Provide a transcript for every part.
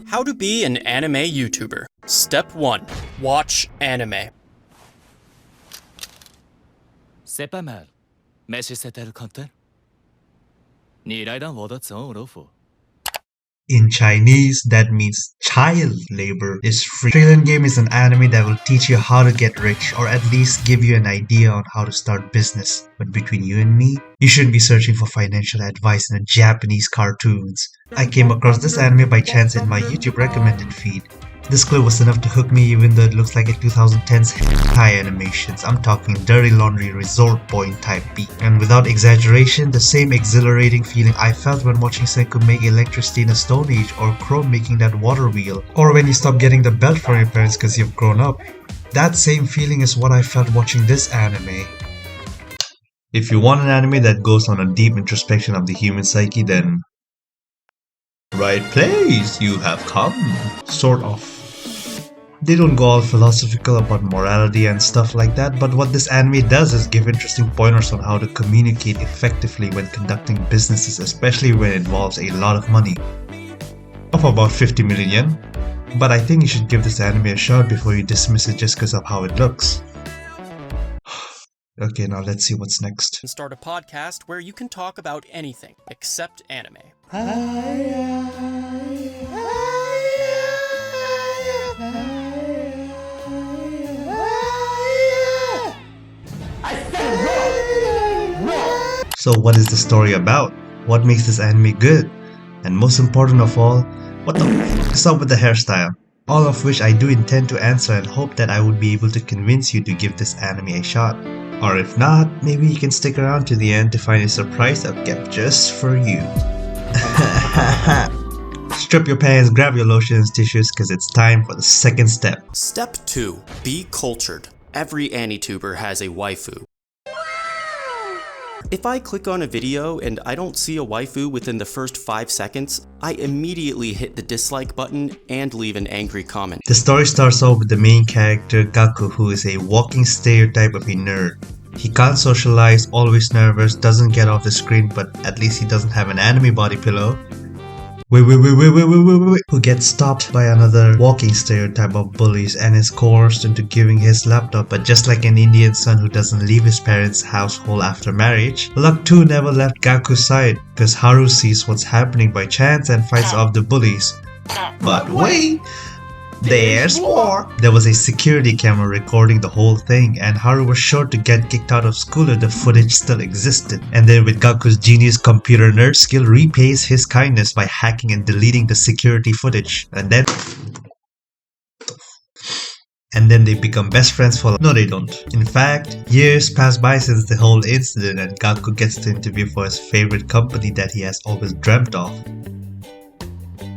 How to be an anime YouTuber. Step 1. Watch anime. C'est pas mal. Mais c'est le content. 你来当我的总统府。 In Chinese, that means child labor is free. Trillion Game is an anime that will teach you how to get rich, or at least give you an idea on how to start business. But between you and me, you shouldn't be searching for financial advice in a Japanese cartoons. I came across this anime by chance in my YouTube recommended feed. This clip was enough to hook me even though it looks like a 2010s hentai animations. I'm talking dirty laundry resort boy type beat. And without exaggeration, the same exhilarating feeling I felt when watching Senku make electricity in a stone age, or Chrome making that water wheel, or when you stop getting the belt from your parents because you've grown up. That same feeling is what I felt watching this anime. If you want an anime that goes on a deep introspection of the human psyche, then right place you have come. Sort of. They don't go all philosophical about morality and stuff like that, but what this anime does is give interesting pointers on how to communicate effectively when conducting businesses, especially when it involves a lot of money. Of about 50 million yen. But I think you should give this anime a shot before you dismiss it just because of how it looks. Okay, now let's see what's next. And start a podcast where you can talk about anything except anime. So what is the story about? What makes this anime good? And most important of all, what the f is up with the hairstyle? All of which I do intend to answer and hope that I would be able to convince you to give this anime a shot. Or if not, maybe you can stick around to the end to find a surprise I've kept just for you. Strip your pants, grab your lotions, tissues, cause it's time for the second step. Step 2. Be cultured. Every AniTuber has a waifu. If I click on a video and I don't see a waifu within the first 5 seconds, I immediately hit the dislike button and leave an angry comment. The story starts off with the main character Gaku, who is a walking stereotype of a nerd. He can't socialize, always nervous, doesn't get off the screen, but at least he doesn't have an anime body pillow. Wait, who gets stopped by another walking stereotype of bullies and is coerced into giving his laptop, but just like an Indian son who doesn't leave his parents' household after marriage, luck too never left Gaku's side, because Haru sees what's happening by chance and fights off the bullies. But wait! There's more! There was a security camera recording the whole thing, and Haru was sure to get kicked out of school if the footage still existed. And then with Gaku's genius computer nerd skill, repays his kindness by hacking and deleting the security footage. And then they become best friends for life. No, they don't. In fact, years pass by since the whole incident, and Gaku gets to interview for his favorite company that he has always dreamt of.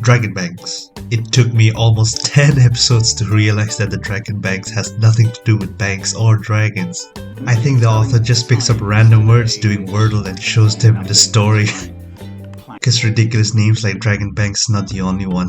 Dragon Banks. It took me almost 10 episodes to realize that the Dragon Banks has nothing to do with banks or dragons. I think the author just picks up random words doing Wordle and shows them in the story. Cause ridiculous names like Dragon Banks not the only one.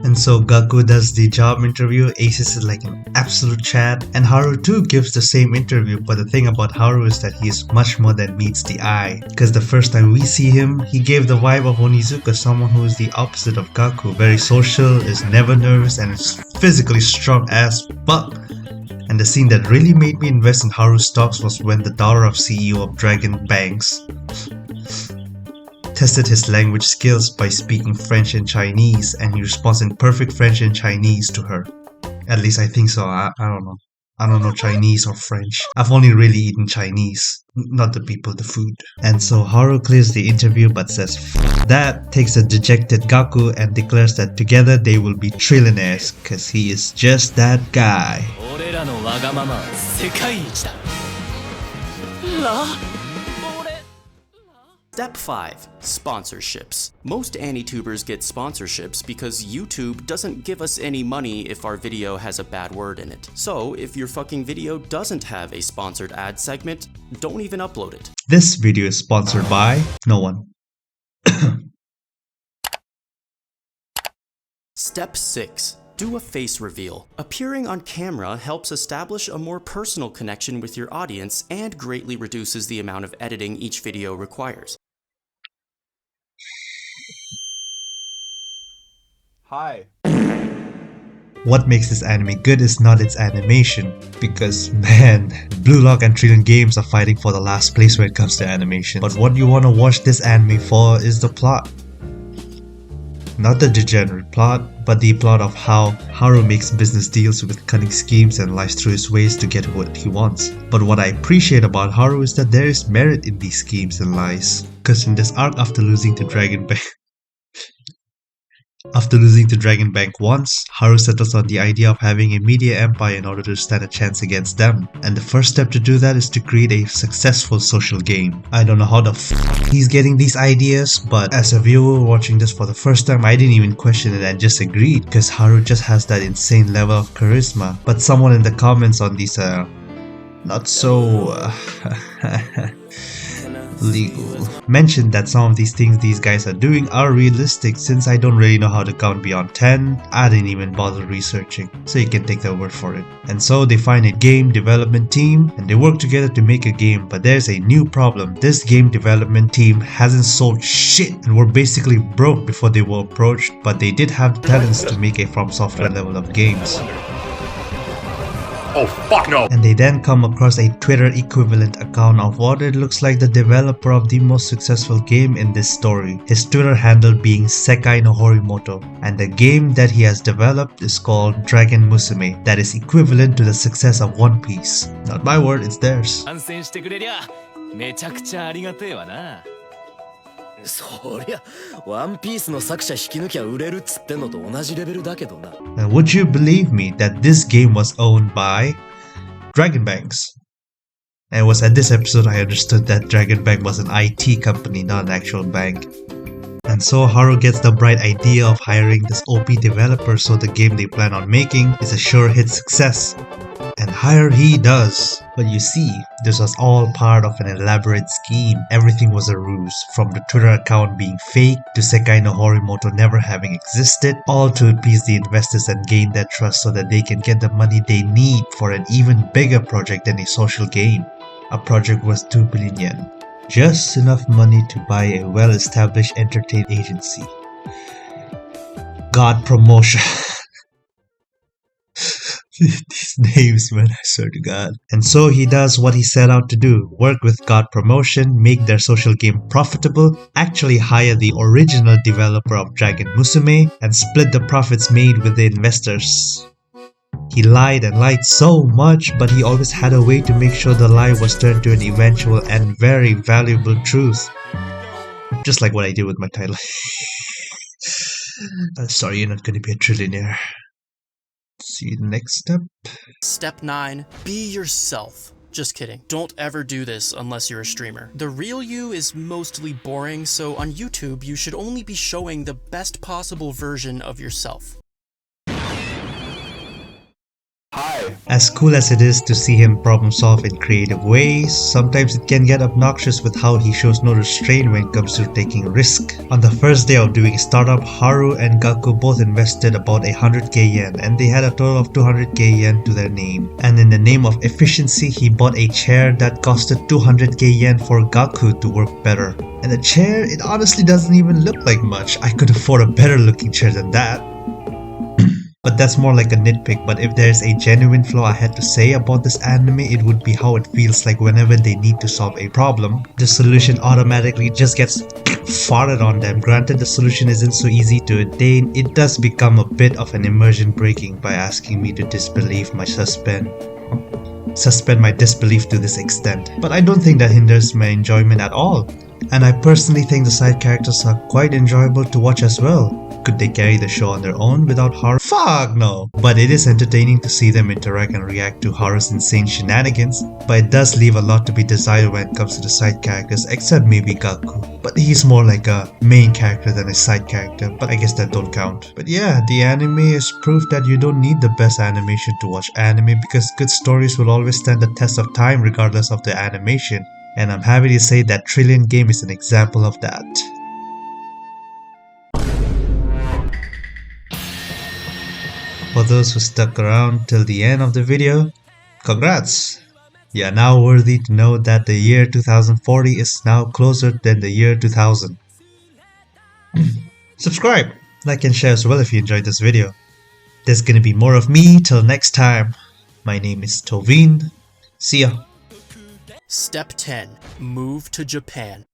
And so Gaku does the job interview, aces it like an absolute chat, and Haru too gives the same interview, but the thing about Haru is that he is much more than meets the eye. Cause the first time we see him, he gave the vibe of Onizuka, someone who is the opposite of Gaku. Very social, is never nervous, and is physically strong as fuck. And the scene that really made me invest in Haru's stocks was when the daughter of CEO of Dragon Banks tested his language skills by speaking French and Chinese, and he responds in perfect French and Chinese to her. At least I think so. I don't know. I don't know Chinese or French. I've only really eaten Chinese, not the people, the food. And so Haru clears the interview but says F that, takes a dejected Gaku and declares that together they will be trillionaires, cause he is just that guy. Step 5. Sponsorships. Most AniTubers get sponsorships because YouTube doesn't give us any money if our video has a bad word in it. So if your fucking video doesn't have a sponsored ad segment, don't even upload it. This video is sponsored by no one. Step 6. Do a face reveal. Appearing on camera helps establish a more personal connection with your audience and greatly reduces the amount of editing each video requires. Hi. What makes this anime good is not its animation, because man, Blue Lock and Trillion Games are fighting for the last place when it comes to animation. But what you want to watch this anime for is the plot. Not the degenerate plot, but the plot of how Haru makes business deals with cunning schemes and lies through his ways to get what he wants. But what I appreciate about Haru is that there is merit in these schemes and lies. Cause in this arc after losing to Dragon Bank once, Haru settles on the idea of having a media empire in order to stand a chance against them. And the first step to do that is to create a successful social game. I don't know how the he's getting these ideas, but as a viewer watching this for the first time, I didn't even question it and just agreed, because Haru just has that insane level of charisma. But someone in the comments on these not so legal mentioned that some of these things these guys are doing are realistic. Since I don't really know how to count beyond 10, I didn't even bother researching, so you can take their word for it. And so they find a game development team and they work together to make a game, but there's a new problem. This game development team hasn't sold shit and were basically broke before they were approached, but they did have the talents to make a From Software level of games. Oh fuck no! And they then come across a Twitter equivalent account of what it looks like the developer of the most successful game in this story, his Twitter handle being Sekai no Horimoto, and the game that he has developed is called Dragon Musume, that is equivalent to the success of One Piece. Not my word, it's theirs. 参戦してくれりゃめちゃくちゃありがてえわな。そりゃワンピースの作者引き抜きゃ売れるっつってんのと同じレベルだけどな。And would you believe me that this game was owned by Dragon Banks? And it was at this episode I understood that Dragon Bank was an IT company, not an actual bank. And so Haru gets the bright idea of hiring this OP developer so the game they plan on making is a sure hit success. And hire he does. But you see, this was all part of an elaborate scheme. Everything was a ruse, from the Twitter account being fake to Sekai no Horimoto never having existed, all to appease the investors and gain their trust so that they can get the money they need for an even bigger project than a social game. A project worth 2 billion yen. Just enough money to buy a well-established entertainment agency. God Promotion. These names, man, I swear to God. And so he does what he set out to do, work with God Promotion, make their social game profitable, actually hire the original developer of Dragon Musume, and split the profits made with the investors. He lied and lied so much, but he always had a way to make sure the lie was turned to an eventual and very valuable truth. Just like what I did with my title. Sorry, you're not going to be a trillionaire. See the next step. Step 9. Be yourself. Just kidding. Don't ever do this unless you're a streamer. The real you is mostly boring, so on YouTube you should only be showing the best possible version of yourself. Hi. As cool as it is to see him problem solve in creative ways, sometimes it can get obnoxious with how he shows no restraint when it comes to taking risk. On the first day of doing startup, Haru and Gaku both invested about 100k yen, and they had a total of 200k yen to their name. And in the name of efficiency, he bought a chair that costed 200k yen for Gaku to work better. And the chair, it honestly doesn't even look like much. I could afford a better looking chair than that. But that's more like a nitpick. But if there's a genuine flaw I had to say about this anime, it would be how it feels like whenever they need to solve a problem, the solution automatically just gets farted on them. Granted, the solution isn't so easy to attain, it does become a bit of an immersion breaking by asking me to suspend my disbelief to this extent. But I don't think that hinders my enjoyment at all. And I personally think the side characters are quite enjoyable to watch as well. Could they carry the show on their own without Haru? Fuck no! But it is entertaining to see them interact and react to Haru's insane shenanigans, but it does leave a lot to be desired when it comes to the side characters, except maybe Gaku. But he's more like a main character than a side character, but I guess that don't count. But yeah, the anime is proof that you don't need the best animation to watch anime, because good stories will always stand the test of time regardless of the animation. And I'm happy to say that Trillion Game is an example of that. For those who stuck around till the end of the video, congrats! You are now worthy to know that the year 2040 is now closer than the year 2000. Subscribe! Like and share as well if you enjoyed this video. There's gonna be more of me till next time. My name is Toveen. See ya. Step 10. Move to Japan.